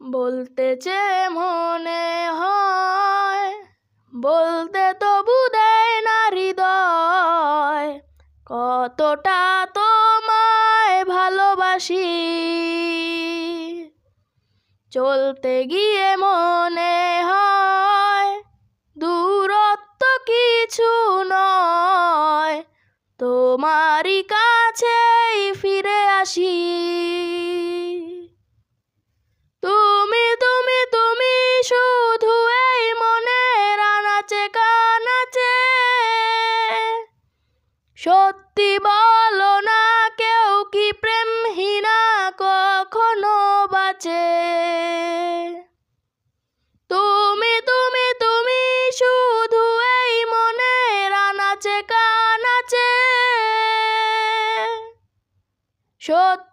বলতে চেয়ে মনে হয়, বলতে তবু দেয় না হৃদয়, কতটা তোমায় ভালোবাসি। চলতে গিয়ে মনে হয় দূরত্ব কিছু নয়, তোমারই কাছেই ফিরে আসি। তুমি তুমি তুমি শুধু এই মনের আনাচে কানাচে, সত্যি বলো না কেউ কি প্রেমহীনা কখনো বাঁচে। তুমি তুমি তুমি শুধু এই মনের আনাচে কানাচে, সত্যি